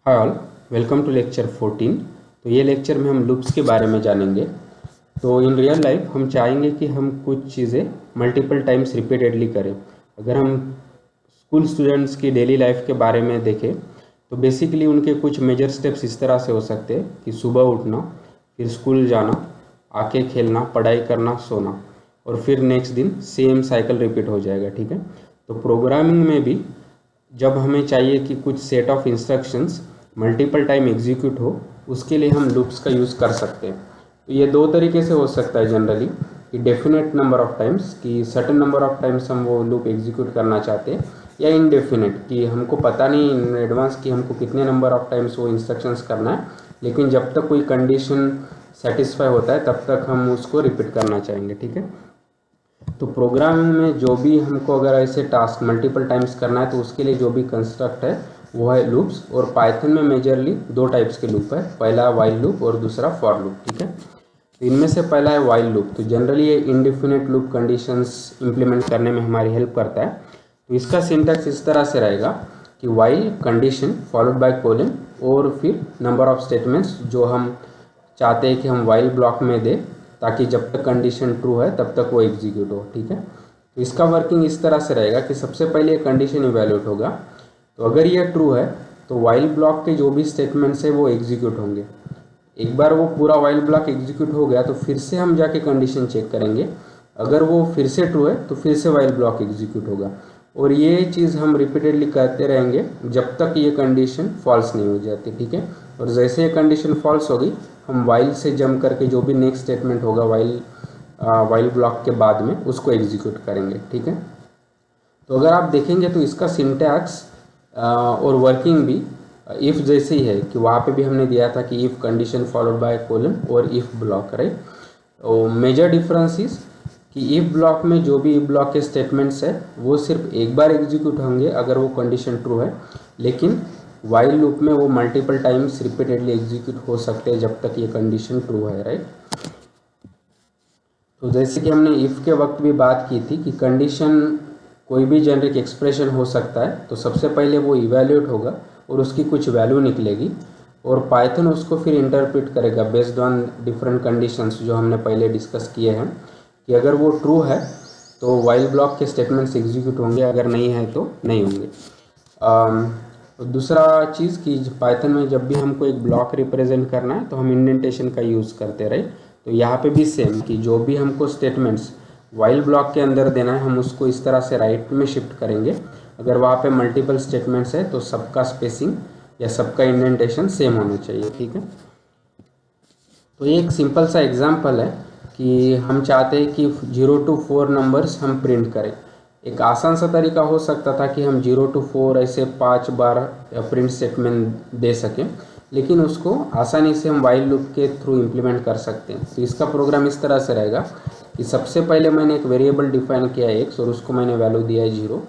Hi all, welcome to lecture 14। तो ये lecture में हम लूप्स के बारे में जानेंगे। तो इन रियल लाइफ हम चाहेंगे कि हम कुछ चीज़ें मल्टीपल टाइम्स रिपीटेडली करें। अगर हम स्कूल स्टूडेंट्स की डेली लाइफ के बारे में देखें तो बेसिकली उनके कुछ मेजर स्टेप्स इस तरह से हो सकते हैं कि सुबह उठना, फिर स्कूल जाना, आके खेलना, पढ़ाई करना, सोना, और फिर नेक्स्ट दिन सेम साइकिल रिपीट हो जाएगा। ठीक है। तो प्रोग्रामिंग में भी जब हमें चाहिए कि कुछ set of instructions multiple time execute हो, उसके लिए हम लूप्स का यूज़ कर सकते हैं। तो ये दो तरीके से हो सकता है जनरली, कि डेफिनेट नंबर ऑफ टाइम्स, कि सर्टेन नंबर ऑफ टाइम्स हम वो लूप एग्जीक्यूट करना चाहते हैं, या इनडेफिनेट, कि हमको पता नहीं इन एडवांस कि हमको कितने नंबर ऑफ टाइम्स वो इंस्ट्रक्शंस करना है, लेकिन जब तक कोई कंडीशन सेटिस्फाई होता है तब तक हम उसको रिपीट करना चाहेंगे। ठीक है। तो प्रोग्रामिंग में जो भी हमको अगर ऐसे टास्क मल्टीपल टाइम्स करना है तो उसके लिए जो भी कंस्ट्रक्ट है वो है लूप्स। और पाइथन में मेजरली दो टाइप्स के लूप है, पहला वाइल लूप और दूसरा फॉर लूप। ठीक है। तो इनमें से पहला है वाइल लूप। तो जनरली ये इंडेफिनिट लूप कंडीशंस इंप्लीमेंट करने में हमारी हेल्प करता है। तो इसका सिंटैक्स इस तरह से रहेगा कि while condition followed by colon और फिर नंबर ऑफ स्टेटमेंट्स जो हम चाहते हैं कि हम वाइल ब्लॉक में दें, ताकि जब तक कंडीशन ट्रू है तब तक वो एग्जीक्यूट हो। ठीक है। तो इसका वर्किंग इस तरह से रहेगा कि सबसे पहले ये कंडीशन इवैल्यूएट होगा। तो अगर ये ट्रू है तो वाइल ब्लॉक के जो भी स्टेटमेंट्स है वो एग्जीक्यूट होंगे। एक बार वो पूरा वाइल ब्लॉक एग्जीक्यूट हो गया तो फिर से हम जाके कंडीशन चेक करेंगे। अगर वो फिर से ट्रू है तो फिर से वाइल ब्लॉक एग्जीक्यूट होगा, और ये चीज़ हम रिपीटेडली करते रहेंगे जब तक ये कंडीशन फॉल्स नहीं हो जाती। ठीक है। और जैसे ये कंडीशन फॉल्स होगी हम वाइल से जंप करके जो भी नेक्स्ट स्टेटमेंट होगा वाइल ब्लॉक के बाद में उसको एग्जीक्यूट करेंगे। ठीक है। तो अगर आप देखेंगे तो इसका सिंटैक्स और वर्किंग भी इफ़ जैसे ही है, कि वहाँ पे भी हमने दिया था कि if condition followed by colon और इफ़ ब्लॉक, राइट। तो मेजर डिफरेंस इज कि इफ़ ब्लॉक में जो भी इफ ब्लॉक के स्टेटमेंट्स है वो सिर्फ एक बार एग्जीक्यूट होंगे अगर वो कंडीशन ट्रू है, लेकिन वाइल लूप में वो मल्टीपल टाइम्स रिपीटेडली एग्जीक्यूट हो सकते हैं जब तक ये कंडीशन ट्रू है, राइट। तो जैसे कि हमने इफ़ के वक्त भी बात की थी कि कंडीशन कोई भी जेनरिक एक्सप्रेशन हो सकता है, तो सबसे पहले वो इवैल्यूएट होगा और उसकी कुछ वैल्यू निकलेगी, और पाइथन उसको फिर इंटरप्रेट करेगा बेस्ड ऑन डिफरेंट कंडीशंस जो हमने पहले डिस्कस किए हैं, कि अगर वो ट्रू है तो वाइल ब्लॉक के स्टेटमेंट्स एग्जीक्यूट होंगे, अगर नहीं है तो नहीं होंगे। दूसरा चीज़ कि पाइथन में जब भी हमको एक ब्लॉक रिप्रेजेंट करना है तो हम इंडेंटेशन का यूज़ करते, राइट। तो यहाँ पे भी सेम, कि जो भी हमको स्टेटमेंट्स वाइल ब्लॉक के अंदर देना है हम उसको इस तरह से राइट में शिफ्ट करेंगे। अगर वहाँ पे मल्टीपल स्टेटमेंट्स है तो सबका स्पेसिंग या सबका इंडेंटेशन सेम होना चाहिए। ठीक है। तो ये एक सिंपल सा एग्जांपल है कि हम चाहते हैं कि 0 to 4 नंबर्स हम प्रिंट करें। एक आसान सा तरीका हो सकता था कि हम 0 to 4 ऐसे 5 बार प्रिंट स्टेटमेंट दे सकें, लेकिन उसको आसानी से हम वाइल लूप के थ्रू इम्प्लीमेंट कर सकते हैं। तो इसका प्रोग्राम इस तरह से रहेगा कि सबसे पहले मैंने एक वेरिएबल डिफाइन किया है x, और उसको मैंने वैल्यू दिया है 0,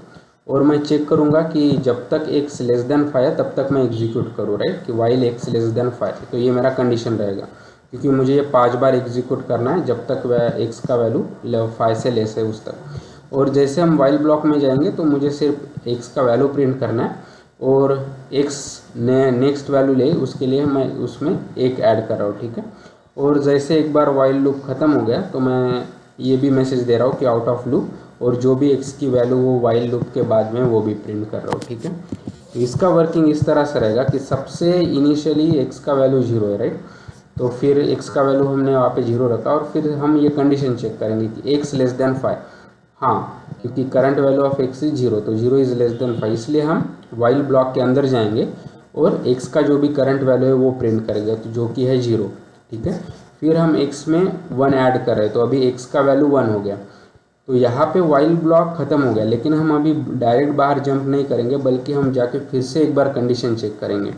और मैं चेक करूँगा कि जब तक x लेस देन 5 है तब तक मैं एग्जीक्यूट करूँ, राइट, कि वाइल x लेस देन 5। तो ये मेरा कंडीशन रहेगा, क्योंकि मुझे ये 5 बार एग्जीक्यूट करना है जब तक वह x का वैल्यू 5 से लेस है उस तक। और जैसे हम वाइल ब्लॉक में जाएंगे तो मुझे सिर्फ x का वैल्यू प्रिंट करना है, और x ने नेक्स्ट वैल्यू ले उसके लिए मैं उसमें एक ऐड कर रहा हूँ। ठीक है। और जैसे एक बार वाइल लूप ख़त्म हो गया तो मैं ये भी मैसेज दे रहा हूँ कि आउट ऑफ लूप, और जो भी x की वैल्यू वो वाइल लूप के बाद में वो भी प्रिंट कर रहा हूँ। ठीक है। तो इसका वर्किंग इस तरह से रहेगा कि सबसे इनिशियली x का वैल्यू 0 है, राइट। तो फिर x का वैल्यू हमने वहाँ पे 0 रखा, और फिर हम ये कंडीशन चेक करेंगे कि x लेस देन 5, हाँ, क्योंकि current value of x is 0, तो 0 इज़ लेस देन 5, इसलिए हम वाइल ब्लॉक के अंदर जाएंगे और x का जो भी करंट वैल्यू है वो प्रिंट करेंगे, तो जो कि है 0। ठीक है। फिर हम x में 1 ऐड कर रहे हैं, तो अभी x का वैल्यू 1 हो गया। तो यहाँ पे वाइल ब्लॉक ख़त्म हो गया, लेकिन हम अभी डायरेक्ट बाहर जंप नहीं करेंगे, बल्कि हम जाके फिर से एक बार कंडीशन चेक करेंगे।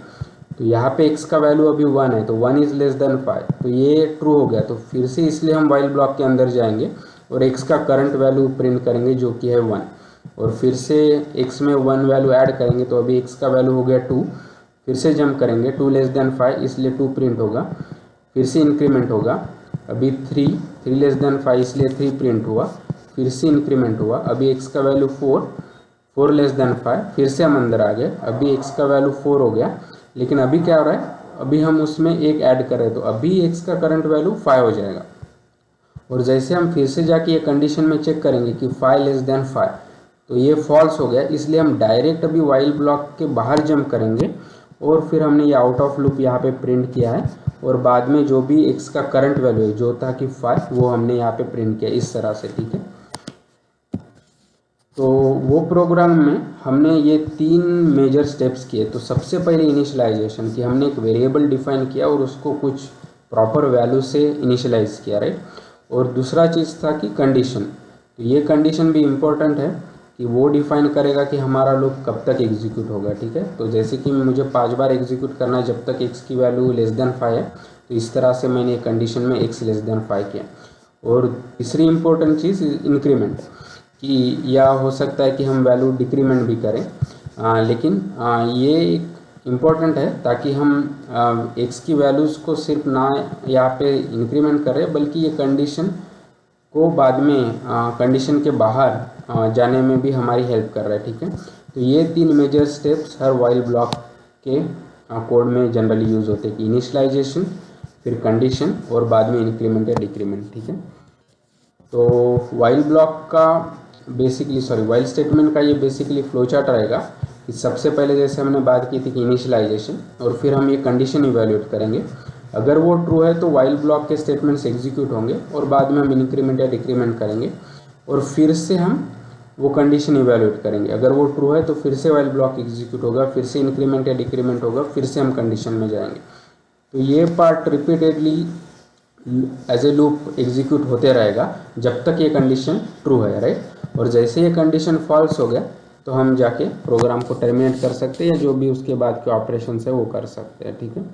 तो यहाँ पे x का वैल्यू अभी 1 है, तो 1 इज़ लेस देन 5, तो ये ट्रू हो गया। तो फिर से इसलिए हम वाइल ब्लॉक के अंदर जाएंगे और x का करंट वैल्यू प्रिंट करेंगे जो कि है 1, और फिर से x में 1 वैल्यू ऐड करेंगे, तो अभी x का वैल्यू हो गया 2। फिर से जंप करेंगे, 2 लेस देन 5, इसलिए 2 प्रिंट होगा। फिर से इंक्रीमेंट होगा, अभी 3 लेस देन 5, इसलिए 3 प्रिंट हुआ। फिर से इंक्रीमेंट हुआ, अभी x का वैल्यू 4 लेस देन 5, फिर से हम अंदर आ गए, अभी x का वैल्यू 4 हो गया। लेकिन अभी क्या हो रहा है, अभी हम उसमें एक ऐड कर रहे हैं, तो अभी x का करंट वैल्यू 5 हो जाएगा। और जैसे हम फिर से जाके ये कंडीशन में चेक करेंगे कि 5 लेस देन 5, तो ये फॉल्स हो गया, इसलिए हम डायरेक्ट अभी वाइल ब्लॉक के बाहर जंप करेंगे और फिर हमने ये आउट ऑफ लूप यहाँ पे प्रिंट किया है, और बाद में जो भी x का करंट वैल्यू है जो था कि 5, वो हमने यहाँ पे प्रिंट किया इस तरह से, ठीक है। तो वो प्रोग्राम में हमने ये 3 मेजर स्टेप्स किए। तो सबसे पहले इनिशियलाइजेशन कि हमने एक वेरिएबल डिफाइन किया और उसको कुछ प्रॉपर वैल्यू से इनिशियलाइज किया, राइट। और दूसरा चीज़ था कि कंडीशन, तो ये कंडीशन भी इम्पोर्टेंट है कि वो डिफाइन करेगा कि हमारा लूप कब तक एग्जीक्यूट होगा, ठीक है। तो जैसे कि मुझे 5 बार एग्जीक्यूट करना है जब तक x की वैल्यू लेस देन 5 है, तो इस तरह से मैंने कंडीशन में x लेस देन 5 किया। और तीसरी इम्पोर्टेंट चीज़ इंक्रीमेंट, कि या हो सकता है कि हम वैल्यू डिक्रीमेंट भी करें, लेकिन ये एक इम्पॉर्टेंट है ताकि हम x की वैल्यूज़ को सिर्फ ना यहाँ पे इंक्रीमेंट करें, बल्कि ये कंडीशन को बाद में कंडीशन के बाहर जाने में भी हमारी हेल्प कर रहा है, ठीक है। तो ये 3 मेजर स्टेप्स हर वाइल ब्लॉक के कोड में जनरली यूज़ होते हैं कि इनिशियलाइजेशन, फिर कंडीशन और बाद में इंक्रीमेंट या डिक्रीमेंट, ठीक है। तो वाइल ब्लॉक का वाइल स्टेटमेंट का ये बेसिकली फ्लो चार्ट रहेगा कि सबसे पहले जैसे हमने बात की थी कि इनिशियलाइजेशन, और फिर हम ये कंडीशन इवैल्यूएट करेंगे। अगर वो ट्रू है तो वाइल ब्लॉक के स्टेटमेंट्स एग्जीक्यूट होंगे, और बाद में हम इंक्रीमेंट या डिक्रीमेंट करेंगे, और फिर से हम वो कंडीशन इवैल्यूएट करेंगे। अगर वो ट्रू है तो फिर से वाइल ब्लॉक एग्जीक्यूट होगा, फिर से इंक्रीमेंट या डिक्रीमेंट होगा, फिर से हम कंडीशन में जाएंगे। तो ये part repeatedly as a loop execute होते रहेगा जब तक ये कंडीशन ट्रू है, राइट। और जैसे ये कंडीशन फॉल्स हो गया तो हम जाके प्रोग्राम को टर्मिनेट कर सकते हैं, या जो भी उसके बाद के ऑपरेशन है वो कर सकते हैं, ठीक है।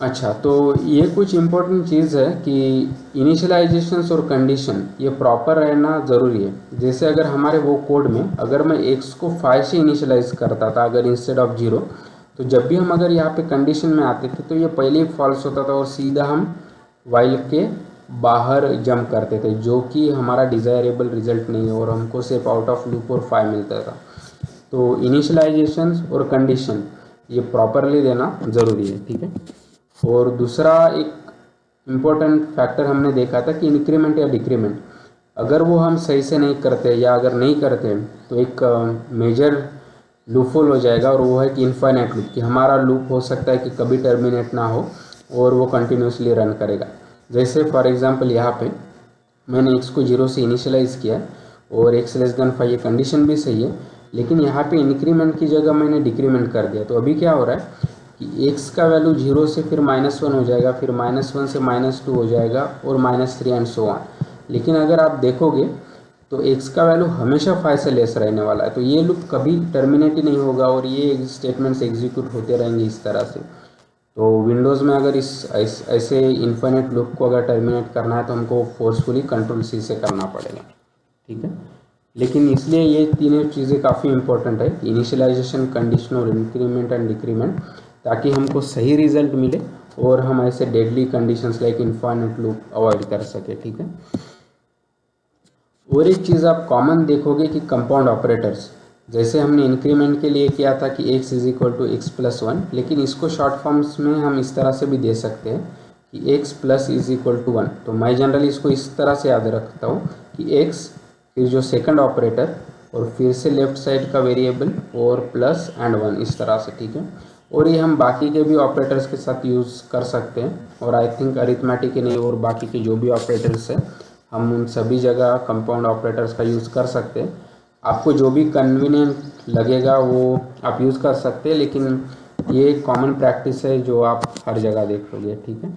अच्छा, तो ये कुछ इम्पोर्टेंट चीज़ है कि इनिशियलाइजेशंस और कंडीशन ये प्रॉपर रहना ज़रूरी है। जैसे अगर हमारे वो कोड में अगर मैं x को 5 से इनिशियलाइज करता था अगर इंस्टेड ऑफ 0, तो जब भी हम अगर यहाँ पे कंडीशन में आते थे तो ये पहले ही फॉल्स होता था और सीधा हम वाइल के बाहर जंप करते थे, जो कि हमारा डिज़ायरेबल रिजल्ट नहीं है और हमको सिर्फ आउट ऑफ लूप और 5 मिलता था। तो इनिशियलाइजेशंस और कंडीशन ये प्रॉपरली देना ज़रूरी है, ठीक है। और दूसरा एक इम्पोर्टेंट फैक्टर हमने देखा था कि इंक्रीमेंट या डिक्रीमेंट, अगर वो हम सही से नहीं करते या अगर नहीं करते तो एक मेजर लूपहोल हो जाएगा, और वो है कि इनफाइनाइट लूप, कि हमारा लूप हो सकता है कि कभी टर्मिनेट ना हो और वो कंटिन्यूसली रन करेगा। जैसे फॉर एग्जांपल यहाँ पे मैंने x को 0 से इनिशियलाइज किया और x लेस देन 5 ये कंडीशन भी सही है, लेकिन यहाँ पे इंक्रीमेंट की जगह मैंने डिक्रीमेंट कर दिया। तो अभी क्या हो रहा है कि x का वैल्यू 0 से फिर -1 हो जाएगा, फिर -1 से -2 हो जाएगा और -3 एंड सो ऑन। लेकिन अगर आप देखोगे तो x का वैल्यू हमेशा 5 से लेस रहने वाला है, तो ये लूप कभी टर्मिनेट ही नहीं होगा और ये स्टेटमेंट्स एग्जीक्यूट होते रहेंगे इस तरह से। तो विंडोज़ में अगर ऐसे इन्फिनिट लूप को अगर टर्मिनेट करना है तो हमको फोर्सफुली Ctrl+C से करना पड़ेगा, ठीक है। लेकिन इसलिए ये तीनों चीज़ें काफ़ी इंपॉर्टेंट है, इनिशियलाइजेशन, कंडीशन और इंक्रीमेंट एंड डिक्रीमेंट, ताकि हमको सही रिजल्ट मिले और हम ऐसे deadly conditions like infinite loop avoid कर सके, ठीक है। और एक चीज़ आप कॉमन देखोगे कि कंपाउंड ऑपरेटर्स, जैसे हमने इंक्रीमेंट के लिए किया था कि x = x+1, लेकिन इसको शॉर्ट फॉर्म्स में हम इस तरह से भी दे सकते हैं कि x + 1। तो मैं जनरली इसको इस तरह से याद रखता हूँ कि x फिर जो सेकंड ऑपरेटर और फिर से लेफ्ट साइड का वेरिएबल और प्लस एंड 1 इस तरह से, ठीक है। और ये हम बाकी के भी ऑपरेटर्स के साथ यूज़ कर सकते हैं, और आई थिंक अरिथमेटिक के नहीं और बाकी के जो भी ऑपरेटर्स हैं हम उन सभी जगह कंपाउंड ऑपरेटर्स का यूज़ कर सकते हैं। आपको जो भी कन्वीनियंट लगेगा वो आप यूज़ कर सकते हैं, लेकिन ये कॉमन प्रैक्टिस है जो आप हर जगह देखोगे, ठीक है।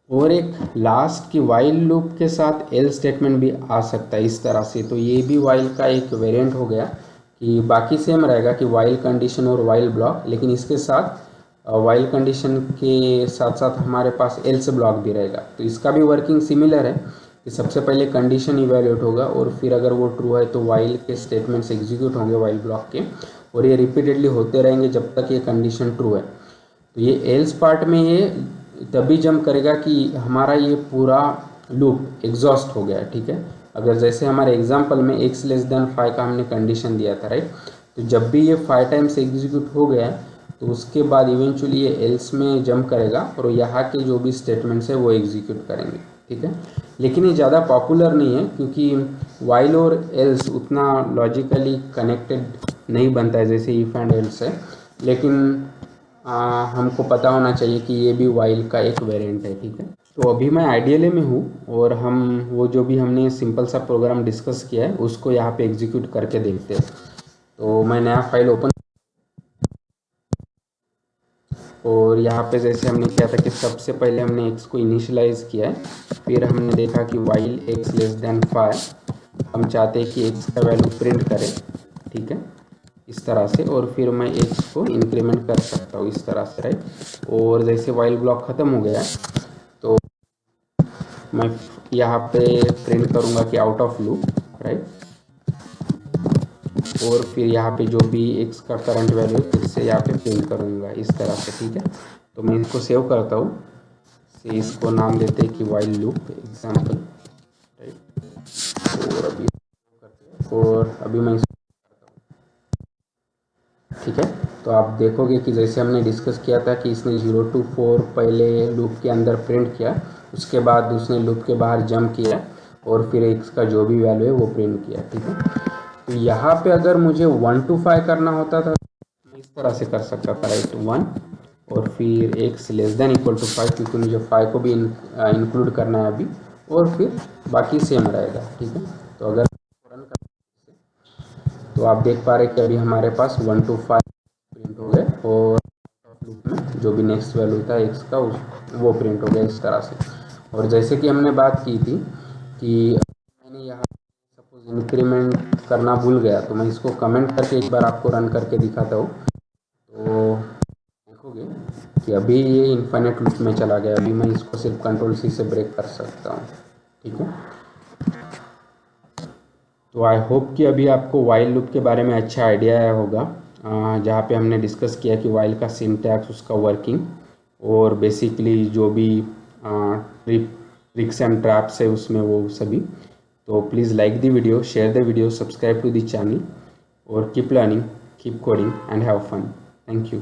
और एक लास्ट की वाइल लूप के साथ एल स्टेटमेंट भी आ सकता है इस तरह से। तो ये भी वाइल का एक वेरिएंट हो गया कि बाकी सेम रहेगा कि वाइल कंडीशन और वाइल ब्लॉक, लेकिन इसके साथ वाइल कंडीशन के साथ साथ हमारे पास एल्स ब्लॉक भी रहेगा। तो इसका भी वर्किंग सिमिलर है कि सबसे पहले कंडीशन इवैल्यूएट होगा और फिर अगर वो ट्रू है तो वाइल के स्टेटमेंट्स एग्जीक्यूट होंगे वाइल ब्लॉक के, और ये रिपीटेडली होते रहेंगे जब तक ये कंडीशन ट्रू है। तो ये एल्स पार्ट में ये तभी जंप करेगा कि हमारा ये पूरा लूप एग्जॉस्ट हो गया है, ठीक है। अगर जैसे हमारे एग्जांपल में x <5 का हमने कंडीशन दिया था, राइट, तो जब भी ये 5 टाइम्स एग्जीक्यूट हो गया तो उसके बाद इवेंचुअली ये एल्स में जंप करेगा और यहाँ के जो भी स्टेटमेंट्स है वो एग्जीक्यूट करेंगे, ठीक है। लेकिन ये ज़्यादा पॉपुलर नहीं है क्योंकि वाइल और एल्स उतना लॉजिकली कनेक्टेड नहीं बनता है जैसे इफ़ एंड एल्स है, लेकिन हमको पता होना चाहिए कि ये भी वाइल का एक वेरिएंट है, ठीक है। तो अभी मैं आइडियले में हूँ और हम वो जो भी हमने सिंपल सा प्रोग्राम डिस्कस किया है उसको यहाँ पे एग्जीक्यूट करके देखते हैं। तो मैं नया फाइल ओपन और यहाँ पे जैसे हमने किया था कि सबसे पहले हमने x को इनिशियलाइज किया है, फिर हमने देखा कि वाइल x लेस देन 5 हम चाहते हैं कि x का वैल्यू प्रिंट करें, ठीक है, इस तरह से। और फिर मैं x को इंक्रीमेंट कर सकता हूँ इस तरह से, राइट। और जैसे वाइल ब्लॉक ख़त्म हो गया तो मैं यहाँ पे प्रिंट करूँगा कि आउट ऑफ लूप, राइट। और फिर यहाँ पे जो भी x का करंट वैल्यू है फिर से यहाँ पे प्रिंट करूँगा इस तरह से, ठीक है। तो मैं इसको सेव करता हूँ, से इसको नाम देते हैं कि वाइल लूप एग्जाम्पल, राइट। और अभी मैं इसको, ठीक है। तो आप देखोगे कि जैसे हमने डिस्कस किया था कि इसने 0 to 4 पहले लूप के अंदर प्रिंट किया, उसके बाद उसने लूप के बाहर जंप किया और फिर x का जो भी वैल्यू है वो प्रिंट किया, ठीक है। तो यहाँ पे अगर मुझे 1 to 5 करना होता था मैं इस तरह से कर सकता था, राइट, 1 और फिर x less than equal to 5 क्योंकि मुझे 5 को भी इंक्लूड करना है अभी, और फिर बाकी सेम रहेगा, ठीक है। तो अगर रन कर तो आप देख पा रहे हैं कि अभी हमारे पास 1 to 5 प्रिंट हो गए और लूप में जो भी नेक्स्ट वैल्यू था x का वो प्रिंट हो गया इस तरह से। और जैसे कि हमने बात की थी कि मैंने यहाँ सपोज इंक्रीमेंट करना भूल गया तो मैं इसको कमेंट करके एक बार आपको रन करके दिखाता हूँ, तो देखोगे कि अभी ये इन्फिनिट लूप में चला गया। अभी मैं इसको सिर्फ कंट्रोल C से ब्रेक कर सकता हूँ, ठीक है। तो आई होप कि अभी आपको वाइल लूप के बारे में अच्छा आइडिया आया होगा, जहाँ पे हमने डिस्कस किया कि वाइल का सिंटैक्स, उसका वर्किंग और बेसिकली जो भी ट्रिक्स एंड ट्रैप्स है उसमें वो सभी। तो please like the video, share the video, subscribe to the channel और keep learning, keep coding and have fun. Thank you.